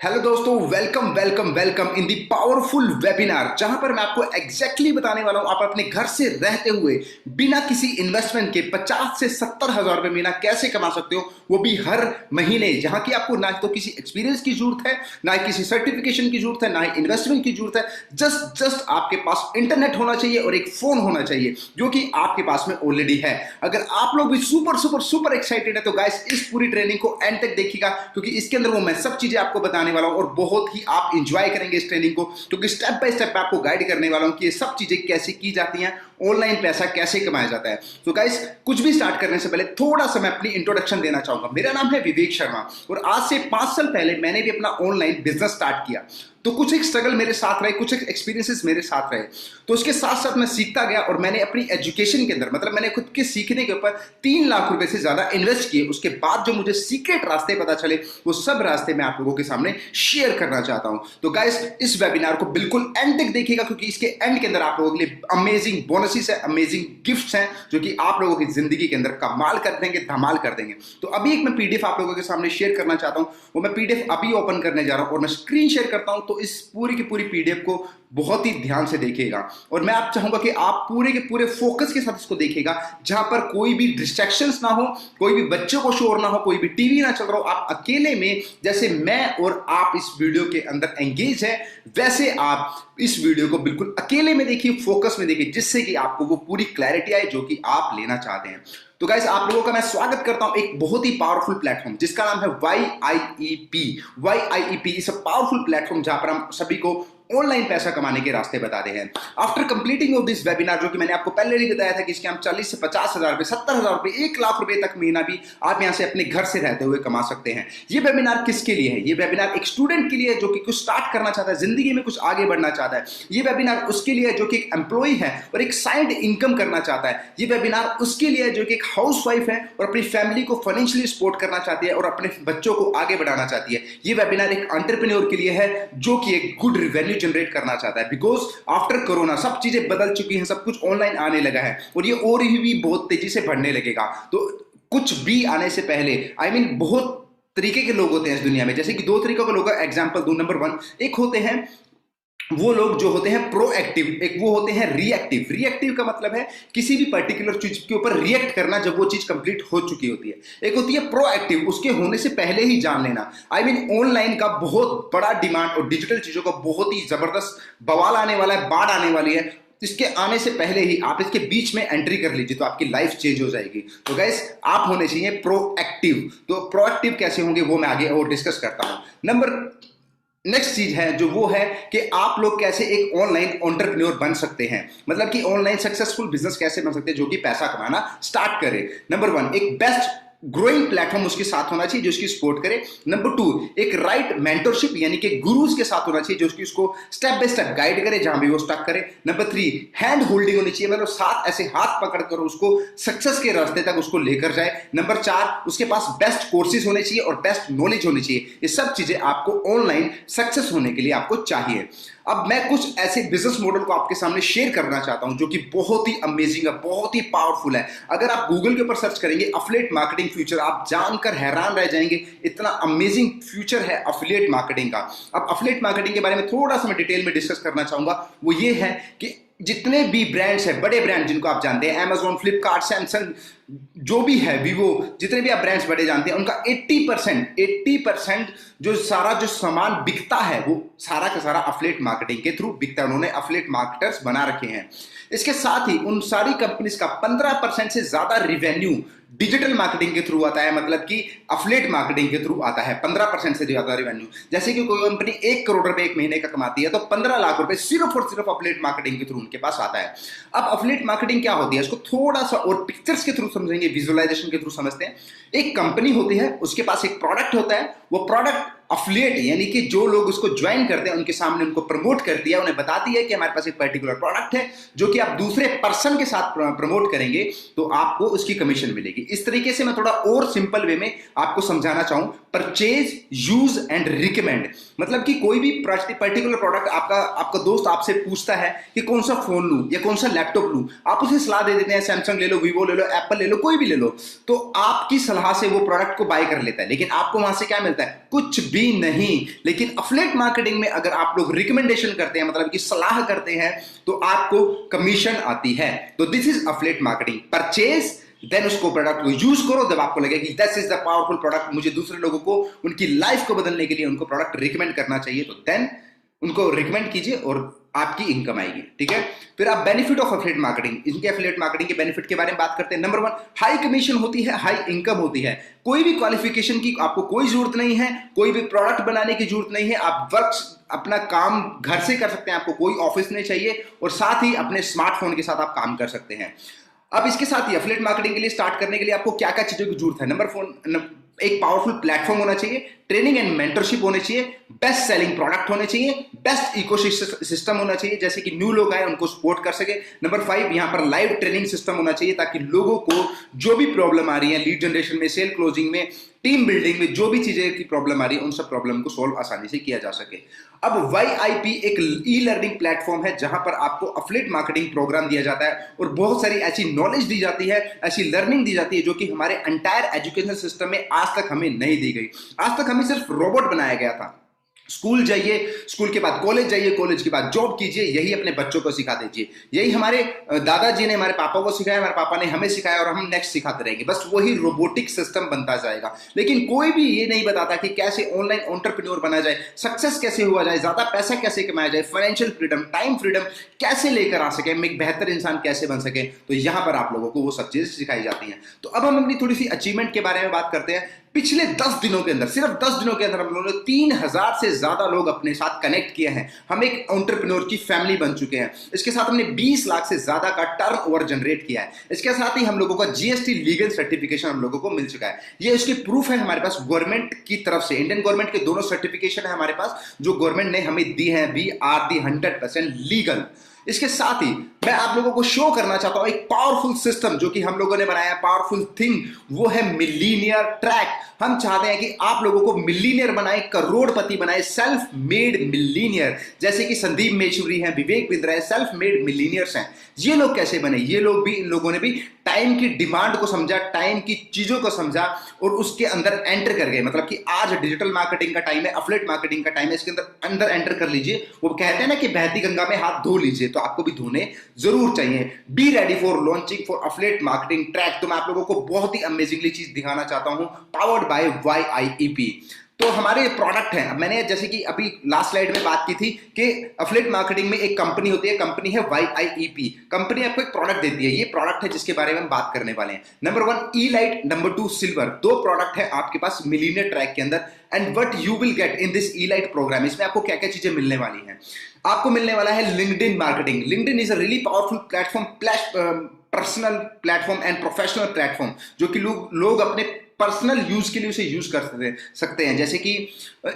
Hello दोस्तों, welcome welcome welcome in the powerful webinar, जहां पर मैं आपको एग्जैक्टली बताने वाला हूं आप अपने घर से रहते हुए बिना किसी इन्वेस्टमेंट के 50 से 70 हजार रुपए महीना कैसे कमा सकते हो, वो भी हर महीने। जहां की आपको ना तो किसी एक्सपीरियंस की जरूरत है, ना ही किसी सर्टिफिकेशन की जरूरत है, ना ही इन्वेस्टमेंट की जरूरत है। जस्ट आपके पास इंटरनेट होना चाहिए और एक फोन होना चाहिए जो कि आपके पास में ऑलरेडी है। अगर आप लोग भी सुपर सुपर सुपर एक्साइटेड है तो गाइस इस पूरी ट्रेनिंग को एंड तक देखिएगा, क्योंकि इसके अंदर वो मैं सब चीजें आपको बताने वाला हूं और बहुत ही आप इंजॉय करेंगे इस ट्रेनिंग को, क्योंकि स्टेप बाय स्टेप आपको गाइड करने वाला हूं कि ये सब चीजें कैसे की जाती हैं, ऑनलाइन पैसा कैसे कमाया जाता है। तो गाइस कुछ भी स्टार्ट करने से पहले थोड़ा सा मैं अपनी इंट्रोडक्शन देना चाहूंगा। मेरा नाम है विवेक शर्मा और आज से 5 साल पहले मैंने भी अपना ऑनलाइन बिजनेस स्टार्ट किया। तो कुछ एक स्ट्रगल मेरे साथ रहे, कुछ एक एक्सपीरियंसेस मेरे साथ रहे, तो उसके साथ साथ मैं सीखता गया और मैंने अपनी एजुकेशन के अंदर मतलब मैंने खुद के सीखने के ऊपर 3 लाख रुपए से ज्यादा इन्वेस्ट किए। उसके बाद जो मुझे सीक्रेट रास्ते पता चले वो सब रास्ते मैं आप लोगों के सामने शेयर करना चाहता हूं। तो गाइस इस वेबिनार को बिल्कुल एंड तक देखिएगा, क्योंकि इसके एंड के अंदर आप लोगों के लिए अमेजिंग बोनसेस है, अमेजिंग गिफ्ट्स हैं जो कि आप लोगों की जिंदगी के अंदर कमाल कर देंगे, धमाल कर देंगे। तो अभी एक मैं पीडीएफ आप लोगों के सामने शेयर करना चाहता हूं, वो मैं पीडीएफ अभी ओपन करने जा रहा हूं और मैं स्क्रीन शेयर करता हूं। तो इस पूरी की पूरी पीडीएफ को बहुत ही ध्यान से देखिएगा और मैं आप चाहूंगा कि आप पूरे के पूरे फोकस के साथ इसको देखिएगा, जहां पर कोई भी डिस्ट्रैक्शंस ना हो, कोई भी बच्चों को शोर ना हो, कोई भी टीवी ना चल रहा हो। आप अकेले में जैसे मैं और आप इस वीडियो के अंदर एंगेज है, वैसे आप इस वीडियो को बिल्कुल अकेले में देखिए, फोकस में देखिए, जिससे कि आपको वो पूरी क्लैरिटी आए जो कि आप लेना चाहते हैं। तो गाइस आप लोगों का मैं स्वागत करता हूं एक बहुत ही पावरफुल प्लेटफॉर्म जिसका नाम है YIEP। YIEP is a powerful platform जहां पर हम सभी को ऑनलाइन पैसा कमाने के रास्ते बताते हैं। After completing of this webinar, जो कि मैंने आपको पहले ही बताया था कि इसके हम 40 से 50 हजार रुपए, 70 हजार रुपए, 1 लाख रुपए तक महीना भी आप यहां से अपने घर से रहते हुए कमा सकते हैं। ये वेबिनार किसके लिए है? ये वेबिनार एक स्टूडेंट के लिए जो कि कुछ स्टार्ट करना चाहता है, जिंदगी में कुछ आगे बढ़ना चाहता है। ये वेबिनार उसके लिए जो कि एक एम्प्लॉय है और एक साइड इनकम करना चाहता है। ये वेबिनार उसके लिए जो कि एक हाउस वाइफ है और अपनी फैमिली को फाइनेंशियली सपोर्ट करना चाहती है और अपने बच्चों को आगे बढ़ाना चाहती है। ये वेबिनार एक एंटरप्रेन्योर के लिए है जो कि एक गुड रेवेन्यू जनरेट करना चाहता है। बिकॉज आफ्टर कोरोना सब चीजें बदल चुकी हैं, सब कुछ ऑनलाइन आने लगा है और ये और भी बहुत तेजी से बढ़ने लगेगा। तो कुछ भी आने से पहले बहुत तरीके के लोग होते हैं इस दुनिया में, जैसे कि 2 तरीकों के लोग का एग्जांपल दूं। नंबर 1, एक होते हैं वो लोग जो होते हैं प्रोएक्टिव, एक वो होते हैं रिएक्टिव। रिएक्टिव का मतलब है किसी भी पर्टिकुलर चीज के ऊपर रिएक्ट करना जब वो चीज कंप्लीट हो चुकी होती है। एक होती है प्रोएक्टिव, उसके होने से पहले ही जान लेना। ऑनलाइन का बहुत बड़ा डिमांड और डिजिटल चीजों का बहुत ही जबरदस्त बवाल आने वाला है, बाढ़ आने वाली है। इसके आने से पहले ही आप इसके बीच में एंट्री कर लीजिए तो आपकी लाइफ चेंज हो जाएगी। तो गाइस आप होने चाहिए प्रोएक्टिव। तो प्रोएक्टिव कैसे होंगे वो मैं आगे और डिस्कस करता हूं। नेक्स्ट चीज है जो वो है कि आप लोग कैसे एक ऑनलाइन एंटरप्रेन्योर बन सकते हैं, मतलब कि ऑनलाइन सक्सेसफुल बिजनेस कैसे बन सकते हैं जो कि पैसा कमाना स्टार्ट करे। नंबर 1, एक बेस्ट ग्रोइंग प्लेटफॉर्म उसके साथ होना चाहिए जो उसकी सपोर्ट करे। नंबर 2, एक राइट मेंटरशिप यानी कि गुरुज के साथ होना चाहिए जो उसकी उसको स्टेप बाय स्टेप गाइड करे जहां भी वो स्टक करे। नंबर 3, हैंड होल्डिंग होनी चाहिए, मतलब साथ ऐसे हाथ पकड़ कर उसको सक्सेस के रास्ते तक उसको लेकर जाए। नंबर 4, उसके पास बेस्ट कोर्सेज होने चाहिए और बेस्ट नॉलेज होनी चाहिए। ये सब चीजें आपको ऑनलाइन सक्सेस होने के लिए आपको चाहिए। अब मैं कुछ ऐसे बिजनेस मॉडल को आपके सामने शेयर करना चाहता हूं जो कि बहुत ही अमेजिंग है, बहुत ही पावरफुल है। अगर आप गूगल के ऊपर सर्च करेंगे अफिलिएट मार्केटिंग फ्यूचर, आप जानकर हैरान रह जाएंगे, इतना अमेजिंग फ्यूचर है अफिलिएट मार्केटिंग का। अब अफिलिएट मार्केटिंग के बारे में थोड़ा सा मैं डिटेल में डिस्कस करना चाहूंगा। वो ये है कि जितने भी ब्रांड्स हैं, बड़े ब्रांड जिनको आप जानते हैं, Amazon, फ्लिपकार्ट, सैमसंग, जो भी है, वीवो, जितने भी आप ब्रांड्स बड़े जानते हैं, उनका 80% जो सारा जो सामान बिकता है वो सारा का सारा अफिलिएट मार्केटिंग के थ्रू बिकता है। उन्होंने अफिलिएट मार्केटर्स बना रखे हैं। इसके साथ ही उन सारी कंपनीज का 15% से ज्यादा रिवेन्यू डिजिटल मार्केटिंग के थ्रू आता है, मतलब कि अफिलिएट मार्केटिंग के थ्रू आता है। 15% से ज्यादा रिवेन्यू, जैसे कि कोई कंपनी 1 करोड़ रुपए एक महीने का कमाती है तो 15 लाख रुपए सिर्फ और सिर्फ अफिलिएट मार्केटिंग के थ्रू उनके पास आता है। अब अफिलिएट मार्केटिंग क्या होती है, इसको थोड़ा सा और पिक्चर्स के थ्रू समझेंगे, विजुअलाइजेशन के थ्रू समझते हैं। एक कंपनी होती है, उसके पास एक प्रोडक्ट होता है, वो प्रोडक्ट अफिलिएट यानी कि जो लोग उसको ज्वाइन करते हैं उनके सामने उनको प्रमोट करती है, उन्हें बताती है कि हमारे पास एक पर्टिकुलर प्रोडक्ट है जो कि आप दूसरे पर्सन के साथ प्रमोट करेंगे तो आपको उसकी कमीशन मिलेगी। इस तरीके से मैं थोड़ा और सिंपल वे में आपको समझाना चाहूं, परचेज, यूज एंड रिकमेंड, मतलब कि कोई भी पर्टिकुलर प्रोडक्ट आपका दोस्त आपसे पूछता है कि कौन सा फोन लूं या कौन सा लैपटॉप लूं, आप उसे सलाह दे देते हैं, सैमसंग ले लो, वीवो ले लो, एप्पल ले लो, कोई भी ले लो। तो आपकी सलाह से वो प्रोडक्ट को बाय कर लेता है, लेकिन आपको वहां से क्या मिलता है? कुछ भी भी नहीं। लेकिन अफिलिएट मार्केटिंग में अगर आप लोग रिकमेंडेशन करते हैं, मतलब कि सलाह करते हैं, तो आपको कमीशन आती है। तो this is affiliate marketing. Purchase, then उसको प्रोडक्ट को यूज करो जब आपको लगे कि this is the powerful product, मुझे दूसरे लोगों को उनकी लाइफ को बदलने के लिए उनको प्रोडक्ट रिकमेंड करना चाहिए, तो देन उनको रिकमेंड कीजिए और आपकी इनकम आएगी। ठीक है, फिर आप बेनिफिट ऑफ एफिलिएट मार्केटिंग, इनके एफिलिएट मार्केटिंग के बेनिफिट के बारे में बात करते हैं। नंबर 1, हाई कमीशन होती है, हाई इनकम होती है। कोई भी क्वालिफिकेशन की आपको कोई जरूरत नहीं है, कोई भी प्रोडक्ट बनाने की जरूरत नहीं है, आप वर्क अपना काम घर से कर सकते हैं, आपको कोई ऑफिस नहीं चाहिए, और साथ ही अपने स्मार्टफोन के साथ आप काम कर सकते हैं। अब इसके साथ ही एफिलिएट मार्केटिंग के लिए स्टार्ट करने के लिए आपको क्या क्या चीजों की जरूरत है। नंबर 4, एक पावरफुल प्लेटफॉर्म होना चाहिए, ट्रेनिंग एंड मेंटरशिप होनी चाहिए, बेस्ट सेलिंग प्रोडक्ट होने चाहिए, बेस्ट इकोसिस्टम होना चाहिए, जैसे कि न्यू लोग आए उनको सपोर्ट कर सके। नंबर 5, यहां पर लाइव ट्रेनिंग सिस्टम होना चाहिए, ताकि लोगों को जो भी प्रॉब्लम आ रही है लीड जनरेशन में, सेल क्लोजिंग में, टीम बिल्डिंग में, जो भी चीजें की प्रॉब्लम आ रही है, उन सब प्रॉब्लम को सॉल्व आसानी से किया जा सके। अब YIP एक ई लर्निंग प्लेटफॉर्म है, जहां पर आपको एफिलिएट मार्केटिंग प्रोग्राम दिया जाता है और बहुत सारी ऐसी नॉलेज दी जाती है, ऐसी लर्निंग दी जाती है, जो कि हमारे एंटायर एजुकेशन सिस्टम में आज तक हमें नहीं दी गई। आज तक हमें सिर्फ रोबोट बनाया गया था। स्कूल जाइए, स्कूल के बाद कॉलेज जाइए, कॉलेज के बाद जॉब कीजिए, यही अपने बच्चों को सिखा दीजिए। यही हमारे दादाजी ने हमारे पापा को सिखाया, हमारे पापा ने हमें सिखाया, और हम नेक्स्ट सिखाते रहेंगे। बस वही रोबोटिक सिस्टम बनता जाएगा। लेकिन कोई भी ये नहीं बताता कि कैसे ऑनलाइन एंटरप्रेन्योर बना जाए, सक्सेस कैसे हुआ जाए, ज्यादा पैसा कैसे कमाया जाए, फाइनेंशियल फ्रीडम, टाइम फ्रीडम कैसे लेकर आ सके, एक बेहतर इंसान कैसे बन सके। तो यहां पर आप लोगों को वो सब चीजें सिखाई जाती हैं। तो अब हम अपनी थोड़ी सी अचीवमेंट के बारे में बात करते हैं। पिछले 10 दिनों के अंदर, सिर्फ 10 दिनों के अंदर हम लोगों ने 3000 से ज्यादा लोग अपने साथ कनेक्ट किए हैं। हम एक एंटरप्रेन्योर की फैमिली बन चुके हैं। इसके साथ हमने 20 लाख से ज्यादा का टर्नओवर जनरेट किया है। इसके साथ ही हम लोगों का GST लीगल सर्टिफिकेशन हम लोगों को मिल चुका है। ये इसकी प्रूफ है हमारे पास गवर्नमेंट की तरफ से, इंडियन गवर्नमेंट के दोनों सर्टिफिकेशन है हमारे पास, जो गवर्नमेंट ने हमें दी है। We are the 100% legal. इसके साथ ही मैं आप लोगों को शो करना चाहता हूं एक पावरफुल सिस्टम जो कि हम लोगों ने बनाया, पावरफुल थिंग, वो है मिलीनियर ट्रैक। हम चाहते हैं कि आप लोगों को मिलीनियर बनाए, करोड़पति बनाए, सेल्फ मेड मिलीनियर। जैसे कि संदीप मेशुरी हैं, विवेक बिंद्रा है, सेल्फ मेड मिलीनियर्स हैं। ये लोग कैसे बने? ये लोग भी, इन लोगों ने भी टाइम की डिमांड को समझा, टाइम की चीजों को समझा और उसके अंदर एंटर कर गए। मतलब कि आज डिजिटल मार्केटिंग का टाइम है, एफिलिएट मार्केटिंग का टाइम है, इसके अंदर एंटर कर लीजिए। वो कहते हैं ना कि बहती गंगा में हाथ धो लीजिए, तो आपको भी धोने जरूर चाहिए। Be ready for launching for affiliate marketing track. तो मैं आप लोगों को बहुत ही अमेजिंगली चीज दिखाना चाहता हूं, पावर्ड बाय YIEP। तो हमारे प्रोडक्ट हैं, मैंने जैसे कि अभी लास्ट स्लाइड में बात की थी कि एफिलिएट मार्केटिंग में एक कंपनी होती है, कंपनी है YIEP। कंपनी आपको एक प्रोडक्ट देती है, ये प्रोडक्ट है जिसके बारे में हम बात करने वाले हैं। Number 1 E-Lite, number 2 silver. दो प्रोडक्ट है आपके पास मिलीनियर ट्रैक के अंदर। And what you will get in this E-Lite programme, इसमें आपको क्या क्या चीजें मिलने वाली हैं। आपको मिलने वाला है LinkedIn marketing. LinkedIn is a really powerful platform, personal platform and professional platform, जो कि लोग अपने पर्सनल यूज के लिए उसे यूज कर सकते हैं। जैसे कि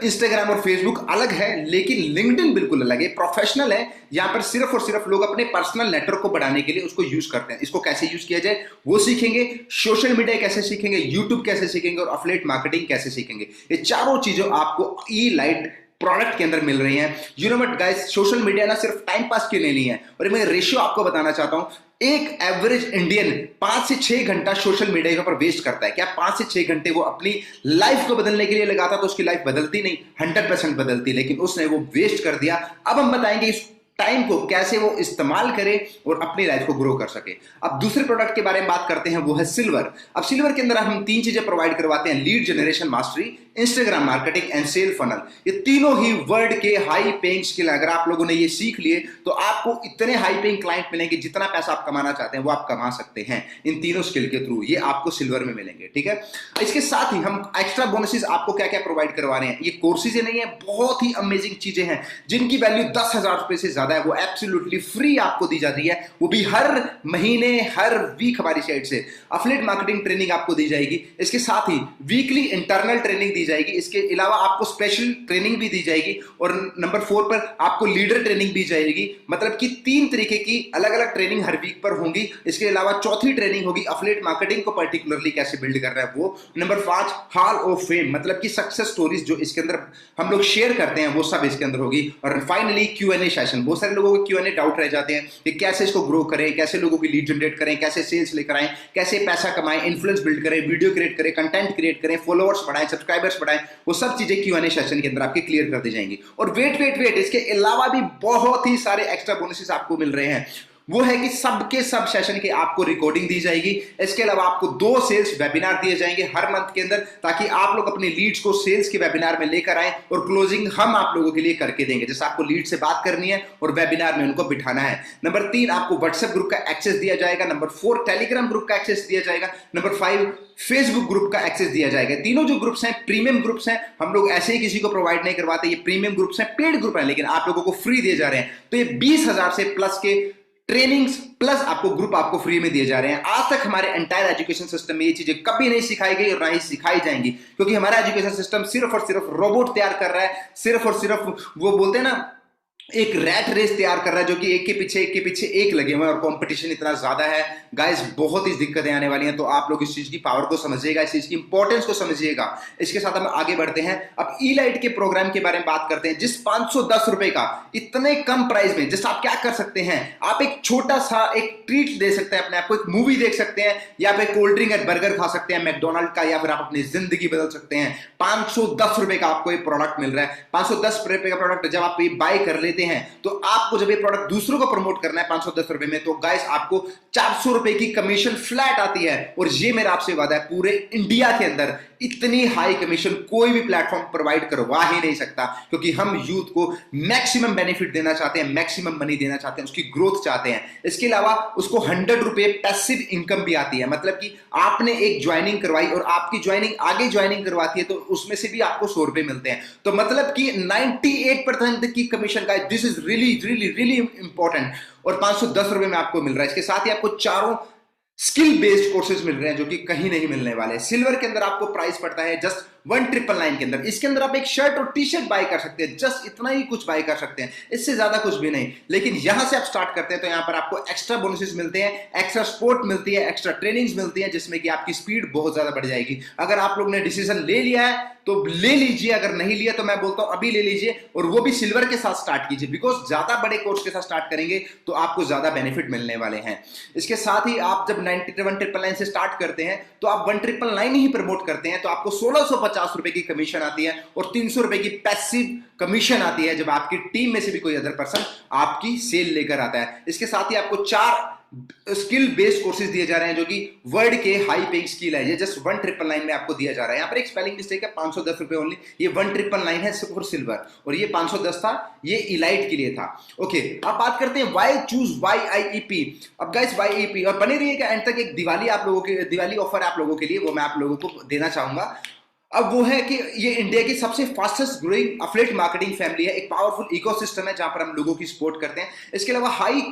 इंस्टाग्राम और फेसबुक अलग है, लेकिन लिंक्डइन बिल्कुल अलग है, प्रोफेशनल है। यहां पर सिर्फ और सिर्फ लोग अपने पर्सनल नेटवर्क को बढ़ाने के लिए उसको यूज करते हैं। इसको कैसे यूज किया जाए वो सीखेंगे, सोशल मीडिया कैसे सीखेंगे, यूट्यूब कैसे सीखेंगे और एफिलिएट मार्केटिंग कैसे सीखेंगे। ये चारों चीजें आपको E-Lite प्रोडक्ट के अंदर मिल रही हैं। You know what guys, social media ना सिर्फ टाइम पास के लिए नहीं है। और मैं रेशियो आपको बताना चाहता हूं, एक एवरेज इंडियन 5 से 6 घंटा सोशल मीडिया के ऊपर वेस्ट करता है। क्या 5 से 6 घंटे वो अपनी लाइफ को बदलने के लिए लगाता तो उसकी लाइफ बदलती नहीं, 100% बदलती, लेकिन उसने वो वेस्ट कर दिया। अब हम बताएंगे इस टाइम को कैसे वो इस्तेमाल करे और अपनी लाइफ को ग्रो कर सके। अब दूसरे प्रोडक्ट के बारे में बात करते हैं, वो है सिल्वर। अब सिल्वर के अंदर हम 3 चीजें प्रोवाइड करवाते हैं, lead generation mastery, Instagram marketing and sale funnel. ये तीनों ही वर्ल्ड के हाई पेइंग स्किल। अगर आप लोगों ने ये सीख लिए तो आपको इतने हाई पेइंग क्लाइंट मिलेंगे, जितना पैसा आप कमाना चाहते हैं वो आप कमा सकते हैं इन तीनों स्किल के थ्रू। ये आपको सिल्वर में मिलेंगे, ठीक है। इसके साथ ही हम एक्स्ट्रा बोनसेस आपको क्या क्या प्रोवाइड करवा रहे हैं। ये कोर्सेज नहीं है, बहुत ही अमेजिंग चीजें हैं जिनकी वैल्यू 10,000 रुपए से ज्यादा है। वो एब्सोल्युटली फ्री आपको दी जाती है, वो भी हर महीने, हर वीक हमारी साइड से एफिलिएट मार्केटिंग ट्रेनिंग आपको दी जाएगी। इसके साथ ही वीकली इंटरनल ट्रेनिंग दी जाएगी। इसके अलावा आपको स्पेशल ट्रेनिंग भी दी जाएगी। और नंबर 4 पर आपको लीडर ट्रेनिंग भी जाएगी। मतलब कि 3 तरीके की अलग अलग ट्रेनिंग हर वीक पर होंगी। इसके अलावा चौथी ट्रेनिंग होगी एफिलिएट मार्केटिंग को पर्टिकुलरली कैसे बिल्ड कर रहा है वो। नंबर 5 हॉल ऑफ फेम, मतलब कि सक्सेस स्टोरीज जो इसके अंदर हम लोग शेयर करते हैं वो सब इसके अंदर होगी। और फाइनली Q&A सेशन, वो बहुत सारे लोगों को Q&A डाउट रह जाते हैं कि कैसे इसको ग्रो करें, कैसे लोगों की लीड जनरेट करें, कैसे सेल्स लेकर आएं, कैसे पैसा कमाएं, इन्फ्लुएंस बिल्ड करें, वीडियो क्रिएट करें, कंटेंट क्रिएट करें, फॉलोअर्स बढ़ाएं, सब्सक्राइबर्स बढ़ाएं। वो सब चीजें Q&A सेशन के अंदर आपके क्लियर कर दी जाएंगी। और वेट वेट वेट, इसके अलावा भी बहुत ही सारे एक्स्ट्रा बोनसेस आपको मिल रहे हैं। वो है कि सबके सब सेशन की आपको रिकॉर्डिंग दी जाएगी। इसके अलावा आपको 2 सेल्स वेबिनार दिए जाएंगे हर मंथ के अंदर, ताकि आप लोग अपनी लीड्स को सेल्स के वेबिनार में लेकर आए और क्लोजिंग हम आप लोगों के लिए करके देंगे। जैसे आपको लीड से बात करनी है और वेबिनार में उनको बिठाना है। नंबर 3, आपको व्हाट्सएप ग्रुप का एक्सेस दिया जाएगा। नंबर 4, टेलीग्राम ग्रुप का एक्सेस दिया जाएगा। नंबर 5, फेसबुक ग्रुप का एक्सेस दिया जाएगा। तीनों जो ग्रुप्स हैं प्रीमियम ग्रुप्स हैं, हम लोग ऐसे ही किसी को प्रोवाइड नहीं करवाते। ये प्रीमियम ग्रुप्स हैं, पेड ग्रुप हैं, लेकिन आप लोगों को फ्री दिए जा रहे हैं। तो ये 20,000 से प्लस के ट्रेनिंग्स प्लस आपको ग्रुप आपको फ्री में दिए जा रहे हैं। आज तक हमारे एंटायर एजुकेशन सिस्टम में ये चीजें कभी नहीं सिखाई गई और ना ही सिखाई जाएंगी, क्योंकि हमारा एजुकेशन सिस्टम सिर्फ और सिर्फ रोबोट तैयार कर रहा है। सिर्फ और सिर्फ वो बोलते हैं ना, एक रैट रेस तैयार कर रहा है, जो कि एक के पीछे एक लगे हुए हैं और कंपटीशन इतना ज्यादा है। गाइस, बहुत ही दिक्कतें आने वाली हैं। तो आप लोग इस चीज की पावर को समझिएगा, इस चीज की इंपॉर्टेंस को समझिएगा। इसके साथ हम आगे बढ़ते हैं। अब ई-लाइट के प्रोग्राम के बारे में बात करते हैं, जिस 510 रुपए का इतने कम प्राइस में, जिस आप क्या कर सकते हैं, आप एक छोटा सा एक ट्रीट दे सकते हैं अपने आप को, एक मूवी देख सकते हैं, या फिर कोल्ड ड्रिंक या बर्गर खा सकते हैं मैकडोनल्ड का, या फिर आप अपनी जिंदगी बदल सकते हैं। 510 रुपए का आपको ये प्रोडक्ट मिल रहा है। 510 रुपए का प्रोडक्ट जब आप ये बाय कर लेते हैं, तो आपको जब ये प्रोडक्ट दूसरों को प्रमोट करना है 510 रुपए में, तो गाइस आपको 400 रुपए की कमीशन फ्लैट आती है। और ये मेरा आपसे वादा है, पूरे इंडिया के अंदर इतनी हाई कमीशन कोई भी प्लेटफॉर्म प्रोवाइड करवा ही नहीं सकता, क्योंकि हम यूथ को मैक्सिमम बेनिफिट देना चाहते हैं, मैक्सिमम मनी देना चाहते हैं, उसकी ग्रोथ चाहते हैं। इसके अलावा उसको 100 रुपए पैसिव इनकम भी आती है। मतलब कि आपने एक ज्वाइनिंग करवाई और आपकी ज्वाइनिंग आगे ज्वाइनिंग करवाती है, तो उसमें से भी आपको 100 रुपए मिलते हैं। तो मतलब कि 98% की कमीशन का, this is really really really important. और 510 रुपए में आपको मिल रहा है। इसके साथ ही आपको चारों स्किल बेस्ड कोर्सेज मिल रहे हैं, जो कि कहीं नहीं मिलने वाले। सिल्वर के अंदर आपको प्राइस पड़ता है जस्ट 1999 के अंदर। इसके अंदर आप एक शर्ट और टी शर्ट बाय कर सकते हैं, जस्ट इतना ही कुछ बाय कर सकते हैं, इससे ज्यादा कुछ भी नहीं। लेकिन यहां से आप स्टार्ट करते हैं तो यहां पर आपको एक्स्ट्रा बोनसेस मिलते हैं, एक्स्ट्रा सपोर्ट मिलती है, एक्स्ट्रा ट्रेनिंग्स मिलती है, जिसमें कि आपकी स्पीड बहुत ज्यादा बढ़ जाएगी। अगर आप लोग ने डिसीजन ले लिया है तो ले लीजिए, अगर नहीं लिया तो मैं बोलता हूं अभी ले लीजिए, और वो भी सिल्वर के साथ स्टार्ट कीजिए, बिकॉज ज्यादा बड़े कोर्स के साथ स्टार्ट करेंगे तो आपको ज्यादा बेनिफिट मिलने वाले हैं। इसके साथ ही आप जब 91,999 से स्टार्ट करते हैं तो आप 1,999 ही प्रमोट करते हैं, तो आपको 1650 रुपए की कमीशन आती है और 300 रुपए की पैसिव कमीशन आती है जब आपकी टीम में से भी कोई अदर पर्सन आपकी सेल लेकर आता है। इसके साथ ही आपको 4 स्किल बेस्ड कोर्सेज दिए जा रहे हैं, जो कि वर्ल्ड के हाई पेइंग स्किल है। ये जस्ट 1999 में आपको दिया जा रहा है। यहाँ पर एक स्पेलिंग मिस्टेक है, 510 रुपए ओनली। ये 1999 है फॉर सिल्वर, और ये 510 था, ये इलाइट के लिए था। ओके, अब बात करते हैं व्हाई चूज YIEP। अब गाइस YIEP, और बने रहिएगा एंड तक। एक दिवाली आप लोगों के, दिवाली ऑफर आप लोगों के लिए, वो मैं आप लोगों को देना चाहूंगा। अब वो है कि ये इंडिया की सबसे fastest growing affiliate marketing family है। एक पावरफुल इकोसिस्टम है जहां पर हम लोगों की सपोर्ट करते हैं। इसके अलावा हाई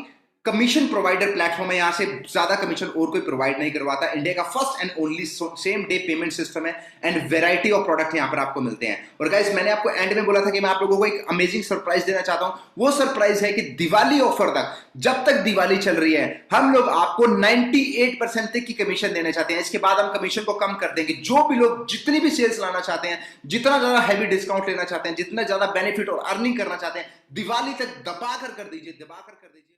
कमीशन प्रोवाइडर प्लेटफॉर्म है, यहां से ज्यादा कमीशन और कोई प्रोवाइड नहीं करवाता। इंडिया का first and only same day payment system है, एंड वैरायटी ऑफ प्रोडक्ट यहां पर आपको मिलते हैं। और गाइस, मैंने आपको एंड में बोला था कि मैं आप लोगों को एक अमेजिंग सरप्राइज देना चाहता हूं। वो सरप्राइज है कि दिवाली ऑफर तक, जब तक दिवाली चल रही है, हम लोग आपको 98% तक की कमीशन देना चाहते हैं। इसके बाद हम कमीशन को कम कर देंगे। जो भी लोग जितनी भी सेल्स लाना चाहते हैं, जितना ज्यादा हैवी डिस्काउंट लेना चाहते हैं, जितना ज्यादा बेनिफिट और अर्निंग करना चाहते हैं, दिवाली तक दबा कर दीजिए, दबा कर दीजिए।